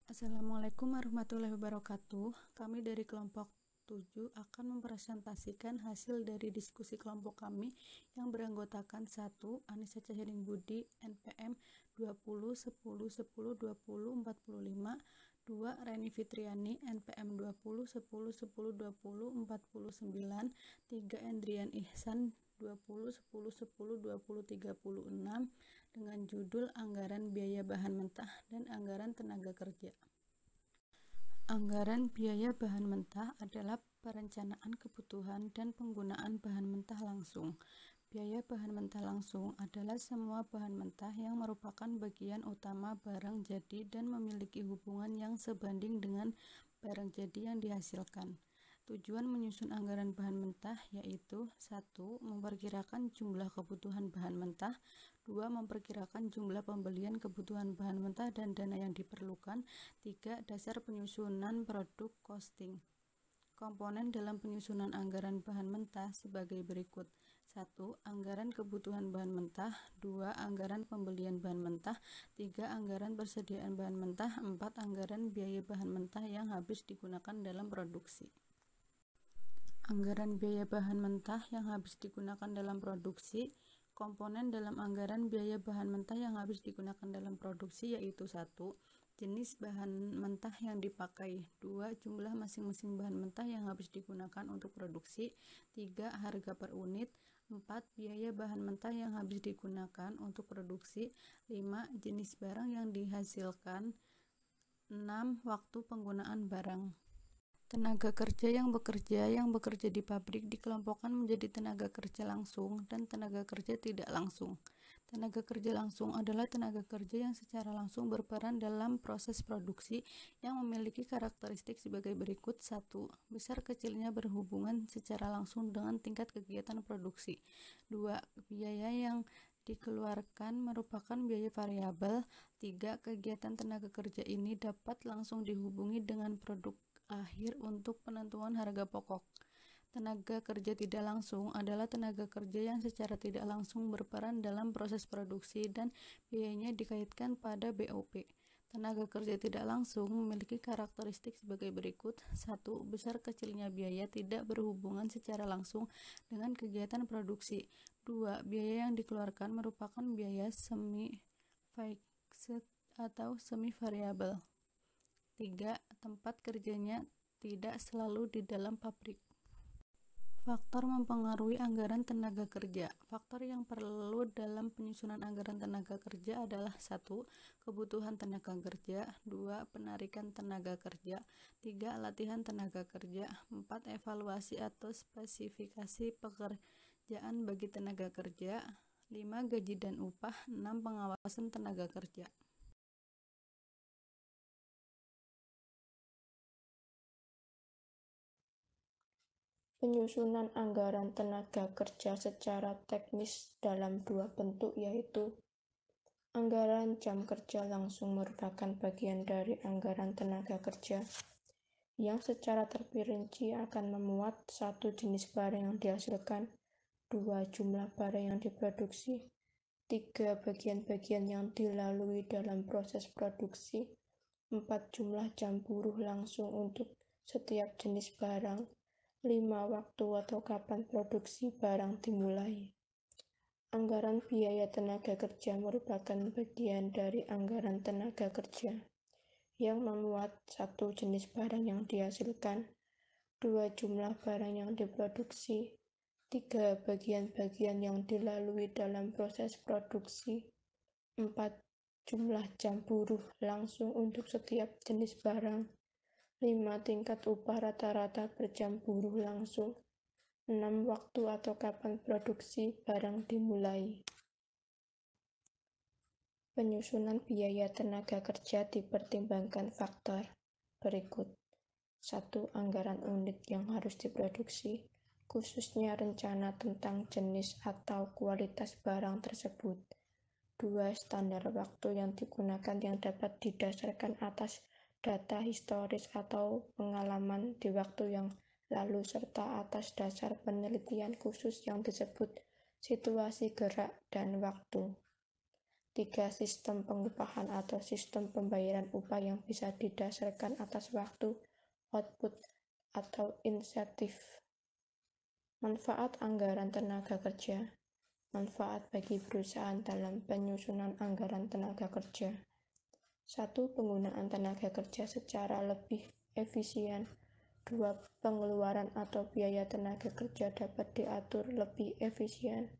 Assalamualaikum warahmatullahi wabarakatuh. Kami dari kelompok 7 akan mempresentasikan hasil dari diskusi kelompok kami yang beranggotakan 1. Anissa Cahyading Budi, NPM 20 10 10 20 45, 2. Reni Fitriani, NPM 20 10 10 20 49, 3. Endrian Ihsan 20 10 10 20 36 dengan judul Anggaran Biaya Bahan Mentah dan Anggaran Tenaga Kerja. Anggaran biaya bahan mentah adalah perencanaan kebutuhan dan penggunaan bahan mentah langsung. Biaya bahan mentah langsung adalah semua bahan mentah yang merupakan bagian utama barang jadi dan memiliki hubungan yang sebanding dengan barang jadi yang dihasilkan. Tujuan menyusun anggaran bahan mentah yaitu 1. Memperkirakan jumlah kebutuhan bahan mentah, 2. Memperkirakan jumlah pembelian kebutuhan bahan mentah dan dana yang diperlukan, 3. Dasar penyusunan produk costing. Komponen dalam penyusunan anggaran bahan mentah sebagai berikut. 1. Anggaran kebutuhan bahan mentah, 2. Anggaran pembelian bahan mentah, 3. Anggaran persediaan bahan mentah, 4. Anggaran biaya bahan mentah yang habis digunakan dalam produksi. Anggaran biaya bahan mentah yang habis digunakan dalam produksi. Komponen dalam anggaran biaya bahan mentah yang habis digunakan dalam produksi yaitu 1. Jenis bahan mentah yang dipakai, 2. Jumlah masing-masing bahan mentah yang habis digunakan untuk produksi, 3. Harga per unit, 4. Biaya bahan mentah yang habis digunakan untuk produksi, 5. Jenis barang yang dihasilkan, 6. Waktu penggunaan barang. Tenaga kerja yang bekerja di pabrik dikelompokkan menjadi tenaga kerja langsung dan tenaga kerja tidak langsung. Tenaga kerja langsung adalah tenaga kerja yang secara langsung berperan dalam proses produksi yang memiliki karakteristik sebagai berikut. 1. Besar kecilnya berhubungan secara langsung dengan tingkat kegiatan produksi. 2. Biaya yang dikeluarkan merupakan biaya variabel. 3. Kegiatan tenaga kerja ini dapat langsung dihubungi dengan produk akhir untuk penentuan harga pokok. Tenaga kerja tidak langsung adalah tenaga kerja yang secara tidak langsung berperan dalam proses produksi dan biayanya dikaitkan pada BOP. Tenaga kerja tidak langsung memiliki karakteristik sebagai berikut. 1. Besar kecilnya biaya tidak berhubungan secara langsung dengan kegiatan produksi. 2. Biaya yang dikeluarkan merupakan biaya semi-fixed atau semi-variabel. 3. Tempat kerjanya tidak selalu di dalam pabrik. Faktor mempengaruhi anggaran tenaga kerja. Faktor yang perlu dalam penyusunan anggaran tenaga kerja adalah 1. Kebutuhan tenaga kerja, 2. Penarikan tenaga kerja, 3. Latihan tenaga kerja, 4. Evaluasi atau spesifikasi pekerjaan bagi tenaga kerja, 5. Gaji dan upah, 6. Pengawasan tenaga kerja. Penyusunan anggaran tenaga kerja secara teknis dalam dua bentuk yaitu anggaran jam kerja langsung merupakan bagian dari anggaran tenaga kerja yang secara terperinci akan memuat 1. Jenis barang yang dihasilkan, 2. Jumlah barang yang diproduksi, 3. Bagian-bagian yang dilalui dalam proses produksi, 4. Jumlah jam buruh langsung untuk setiap jenis barang, 5. Waktu atau kapan produksi barang dimulai. Anggaran biaya tenaga kerja merupakan bagian dari anggaran tenaga kerja yang memuat 1. Jenis barang yang dihasilkan, 2. Jumlah barang yang diproduksi, 3. Bagian-bagian yang dilalui dalam proses produksi, 4. Jumlah jam buruh langsung untuk setiap jenis barang, 5. Tingkat upah rata-rata per jam buruh langsung, 6. Waktu atau kapan produksi barang dimulai. Penyusunan biaya tenaga kerja dipertimbangkan faktor berikut. 1. Anggaran unit yang harus diproduksi, khususnya rencana tentang jenis atau kualitas barang tersebut. 2. Standar waktu yang digunakan yang dapat didasarkan atas data historis atau pengalaman di waktu yang lalu serta atas dasar penelitian khusus yang disebut situasi gerak dan waktu. 3. Sistem pengupahan atau sistem pembayaran upah yang bisa didasarkan atas waktu, output, atau insentif. Manfaat anggaran tenaga kerja. Manfaat bagi perusahaan dalam penyusunan anggaran tenaga kerja. 1. Penggunaan tenaga kerja secara lebih efisien. 2. Pengeluaran atau biaya tenaga kerja dapat diatur lebih efisien.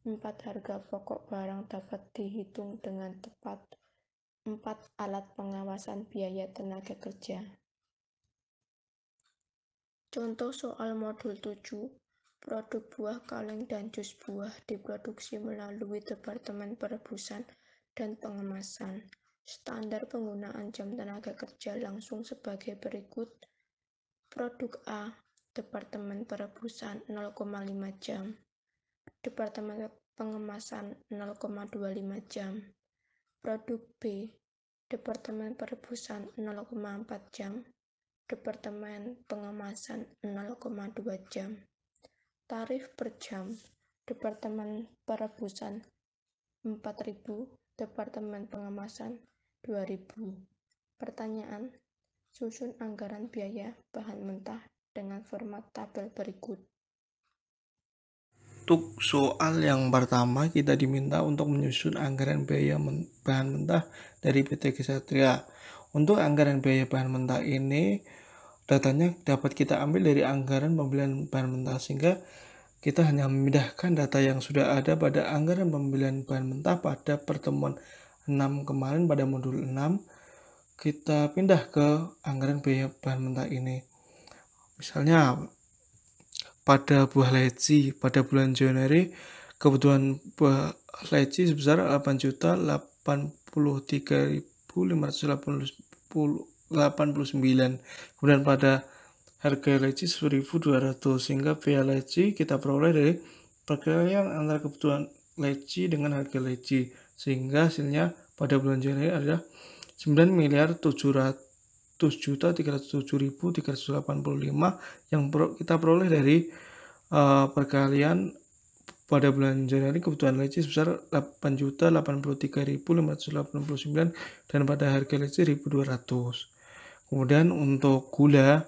4. Harga pokok barang dapat dihitung dengan tepat. 4. Alat pengawasan biaya tenaga kerja. Contoh soal modul 7. Produk buah kaleng dan jus buah diproduksi melalui Departemen Perebusan dan Pengemasan. Standar penggunaan jam tenaga kerja langsung sebagai berikut. Produk A, Departemen Perebusan 0,5 jam. Departemen Pengemasan 0,25 jam. Produk B, Departemen Perebusan 0,4 jam. Departemen Pengemasan 0,2 jam. Tarif per jam. Departemen Perebusan 4.000, Departemen Pengemasan 2.000. Pertanyaan: susun anggaran biaya bahan mentah dengan format tabel berikut. Untuk soal yang pertama, kita diminta untuk menyusun anggaran biaya bahan mentah dari PT Ksatria. Untuk anggaran biaya bahan mentah ini, datanya dapat kita ambil dari anggaran pembelian bahan mentah, sehingga kita hanya memindahkan data yang sudah ada pada anggaran pembelian bahan mentah pada pertemuan 6 kemarin pada modul 6. Kita pindah ke anggaran biaya bahan mentah ini. Misalnya pada buah leci pada bulan Januari, kebutuhan buah leci sebesar 8.383.589. Kemudian pada harga leci 1.200, sehingga biaya leci kita peroleh dari perkalian antara kebutuhan leci dengan harga leci, sehingga hasilnya pada bulan Januari adalah 9.707.307.385 yang kita peroleh dari perkalian pada bulan Januari kebutuhan leci sebesar 8.083.589 dan pada harga leci 1.200. Kemudian untuk gula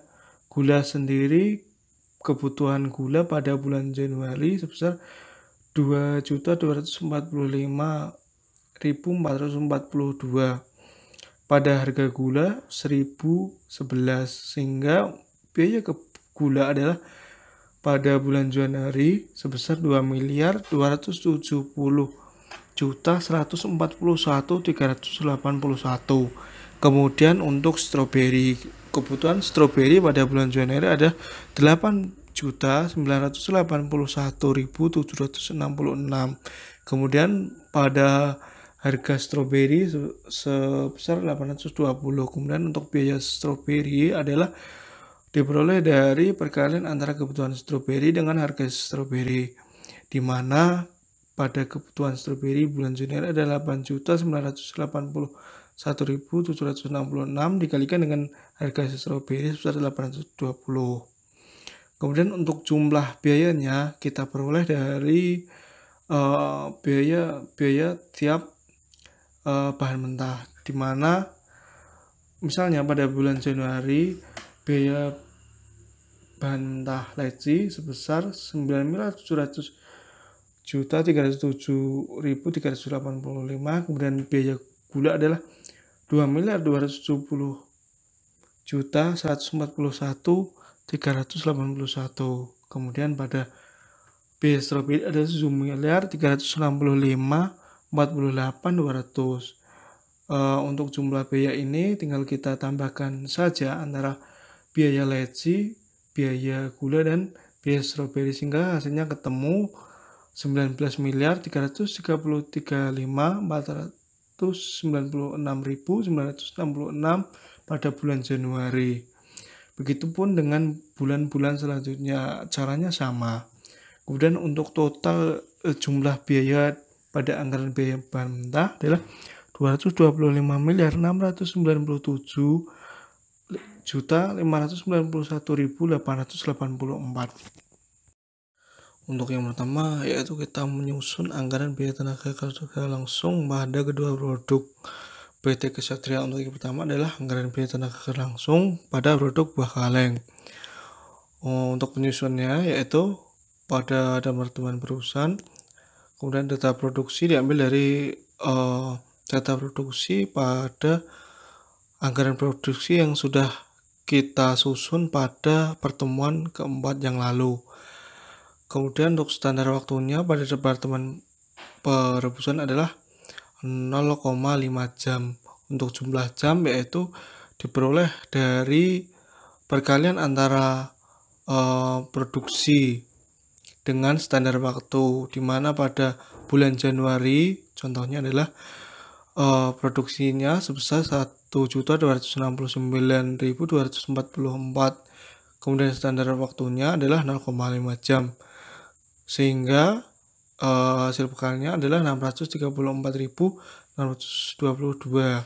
sendiri, kebutuhan gula pada bulan Januari sebesar 2.245.442. Pada harga gula 1.011, sehingga biaya gula adalah pada bulan Januari sebesar 2.270.141.381. Kemudian untuk stroberi, kebutuhan stroberi pada bulan Januari ada 8.981.766. Kemudian pada harga stroberi sebesar 820. Kemudian untuk biaya stroberi adalah diperoleh dari perkalian antara kebutuhan stroberi dengan harga stroberi, di mana pada kebutuhan stroberi bulan Januari ada 8.981.766 dikalikan dengan harga stroberi sebesar 820. Kemudian untuk jumlah biayanya kita peroleh dari biaya tiap bahan mentah, di mana misalnya pada bulan Januari biaya bahan mentah leci sebesar 9.707.307.385. Kemudian biaya gula adalah 2.270.141.381. Kemudian pada biaya stroberi ada 7.365.48.200. Untuk jumlah biaya ini tinggal kita tambahkan saja antara biaya leci, biaya gula, dan biaya stroberi, sehingga hasilnya ketemu 19.335.496.966 pada bulan Januari. Begitupun dengan bulan-bulan selanjutnya, caranya sama. Kemudian untuk total jumlah biaya pada anggaran biaya bahan mentah adalah 225.697.591.884. Untuk yang pertama yaitu kita menyusun anggaran biaya tenaga kerja langsung pada kedua produk PT Ksatria. Untuk yang pertama adalah anggaran biaya tenaga kerja langsung pada produk buah kaleng. Untuk penyusunnya yaitu pada departemen perusahaan, kemudian data produksi diambil dari data produksi pada anggaran produksi yang sudah kita susun pada pertemuan keempat yang lalu. Kemudian untuk standar waktunya pada departemen perebusan adalah 0,5 jam. Untuk jumlah jam yaitu diperoleh dari perkalian antara produksi dengan standar waktu, di mana pada bulan Januari contohnya adalah produksinya sebesar 1.269.244, kemudian standar waktunya adalah 0,5 jam, sehingga hasil perkaliannya adalah 634.622.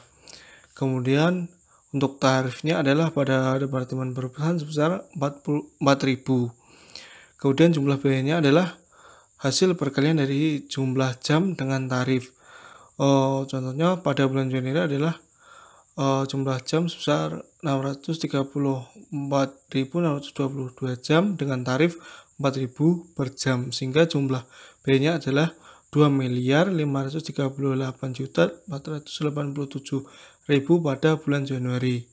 Kemudian untuk tarifnya adalah pada departemen perusahaan sebesar 4.000. Kemudian jumlah biayanya adalah hasil perkalian dari jumlah jam dengan tarif. Contohnya pada bulan Januari adalah jumlah jam sebesar 634.622 jam dengan tarif 4.000 per jam, sehingga jumlah biayanya adalah 2.538.487.000 pada bulan Januari.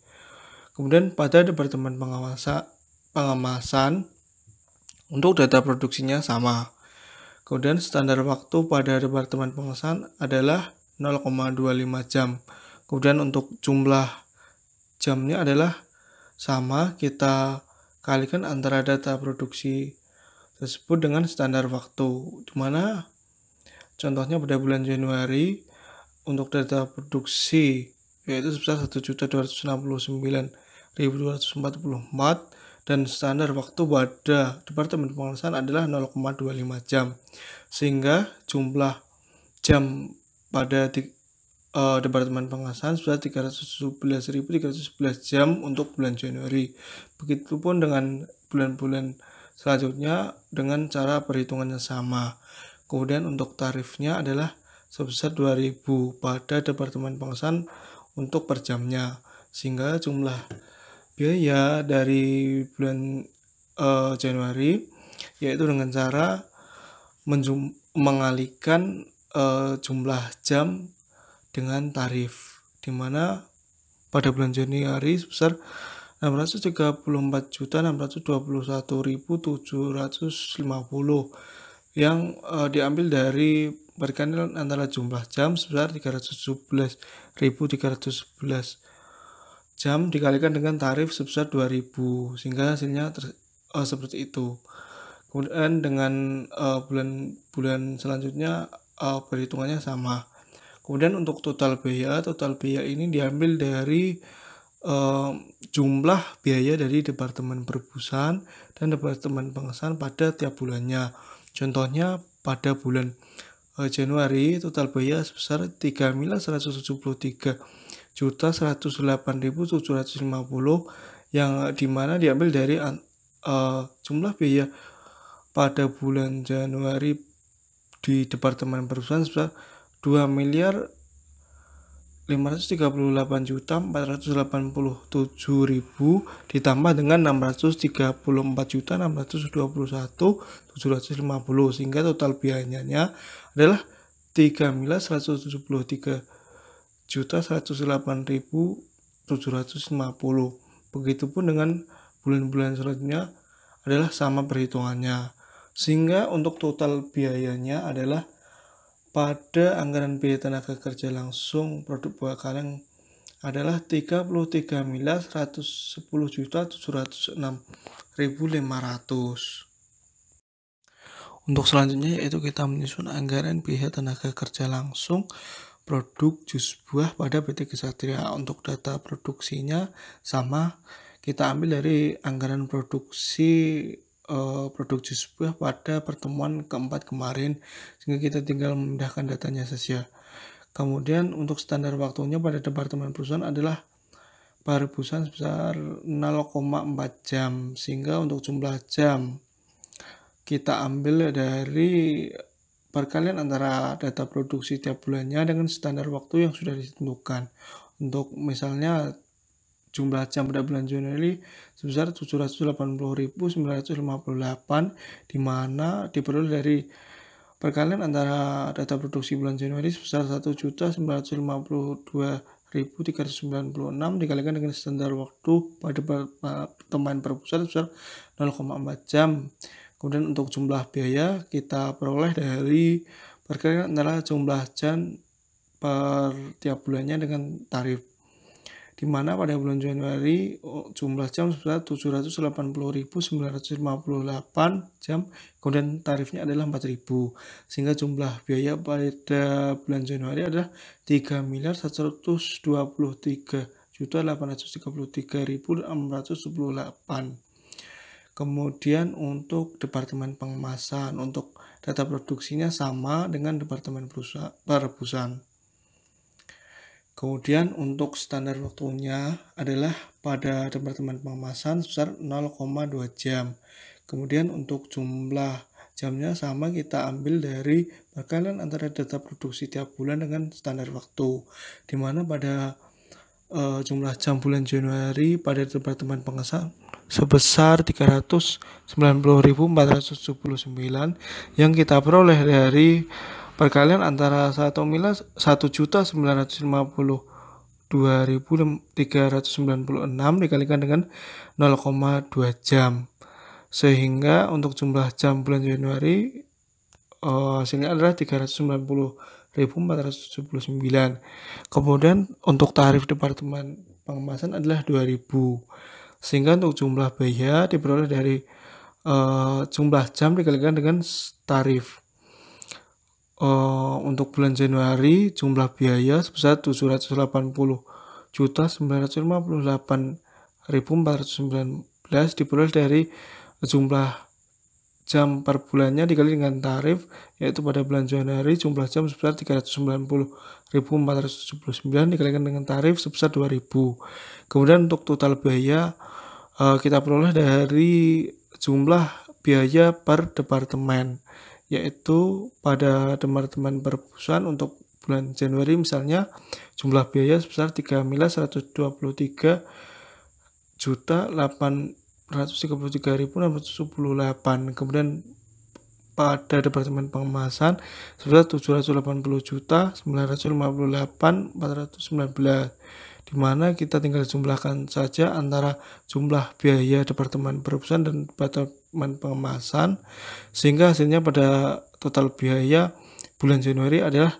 Kemudian pada departemen pengemasan untuk data produksinya sama. Kemudian standar waktu pada departemen pengemasan adalah 0,25 jam. Kemudian untuk jumlah jamnya adalah sama, kita kalikan antara data produksi tersebut dengan standar waktu, dimana contohnya pada bulan Januari untuk data produksi yaitu sebesar 1.269.244 dan standar waktu pada departemen pengemasan adalah 0,25 jam, sehingga jumlah jam pada departemen pengemasan sebesar 311.311 jam untuk bulan Januari. Begitupun dengan bulan-bulan selanjutnya dengan cara perhitungannya sama. Kemudian untuk tarifnya adalah sebesar 2.000 pada departemen pengemasan untuk per jamnya, sehingga jumlah biaya dari bulan Januari yaitu dengan cara mengalihkan jumlah jam dengan tarif, dimana pada bulan Januari sebesar 634.621.750 yang diambil dari perkalian antara jumlah jam sebesar 317.311 jam dikalikan dengan tarif sebesar 2.000, sehingga hasilnya seperti itu. Kemudian dengan bulan-bulan selanjutnya perhitungannya sama. Kemudian untuk total biaya ini diambil dari jumlah biaya dari departemen perusahaan dan departemen pengemasan pada tiap bulannya. Contohnya pada bulan Januari total biaya sebesar 3.173.108.750 yang dimana diambil dari jumlah biaya pada bulan Januari di departemen perusahaan sebesar 2.538.487.000 ditambah dengan 634.621.750, sehingga total biayanya adalah 3.173.108.750. Begitupun dengan bulan-bulan selanjutnya adalah sama perhitungannya, sehingga untuk total biayanya adalah pada anggaran biaya tenaga kerja langsung produk buah kaleng adalah 33.110.706.500. Untuk selanjutnya yaitu kita menyusun anggaran biaya tenaga kerja langsung produk jus buah pada PT Ksatria. Untuk data produksinya sama, kita ambil dari anggaran produksi produk jus buah pada pertemuan keempat kemarin, sehingga kita tinggal memindahkan datanya saja. Kemudian untuk standar waktunya pada departemen perusahaan adalah perebusan sebesar 0,4 jam, sehingga untuk jumlah jam kita ambil dari perkalian antara data produksi tiap bulannya dengan standar waktu yang sudah ditentukan. Untuk misalnya jumlah jam pada bulan Januari sebesar 780.958, di mana diperoleh dari perkalian antara data produksi bulan Januari sebesar 1.952.396 dikalikan dengan standar waktu pada teman per pusat sebesar 0,4 jam. Kemudian untuk jumlah biaya kita peroleh dari perkalian antara jumlah jam per tiap bulannya dengan tarif, di mana pada bulan Januari jumlah jam sebesar 780.958 jam, kemudian tarifnya adalah 4.000, sehingga jumlah biaya pada bulan Januari adalah 3.123.833.618. Kemudian untuk departemen pengemasan, untuk data produksinya sama dengan departemen perebusan. Kemudian untuk standar waktunya adalah pada departemen pengemasan sebesar 0,2 jam. Kemudian untuk jumlah jamnya sama, kita ambil dari perkalian antara data produksi tiap bulan dengan standar waktu, di mana pada jumlah jam bulan Januari pada departemen pengemasan sebesar 390.479 yang kita peroleh dari perkalian antara 1.952.396 dikalikan dengan 0,2 jam, sehingga untuk jumlah jam bulan Januari hasilnya adalah 390.479. Kemudian untuk tarif departemen pengemasan adalah 2.000, sehingga untuk jumlah biaya diperoleh dari jumlah jam dikalikan dengan tarif. Untuk bulan Januari jumlah biaya sebesar 780.958.419 diperoleh dari jumlah jam per bulannya dikali dengan tarif, yaitu pada bulan Januari jumlah jam sebesar 390.479 dikalikan dengan tarif sebesar 2.000. Kemudian untuk total biaya kita peroleh dari jumlah biaya per departemen, yaitu pada departemen perebusan untuk bulan Januari misalnya jumlah biaya sebesar 3.123.833.678. Kemudian pada departemen pengemasan sebesar 780.958.419, di mana kita tinggal jumlahkan saja antara jumlah biaya departemen perebusan dan departemen pengemasan, sehingga hasilnya pada total biaya bulan Januari adalah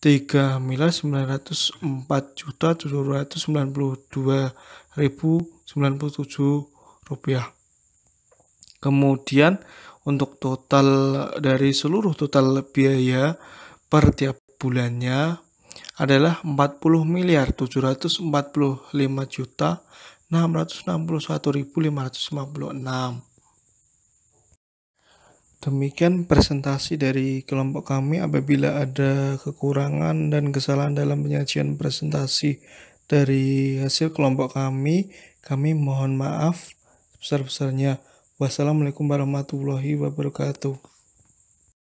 3.904.792.097 rupiah. Kemudian untuk total dari seluruh total biaya per tiap bulannya adalah 40.075.661.556. Demikian presentasi dari kelompok kami. Apabila ada kekurangan dan kesalahan dalam penyajian presentasi dari hasil kelompok kami mohon maaf sebesar-besarnya. Wassalamualaikum warahmatullahi wabarakatuh.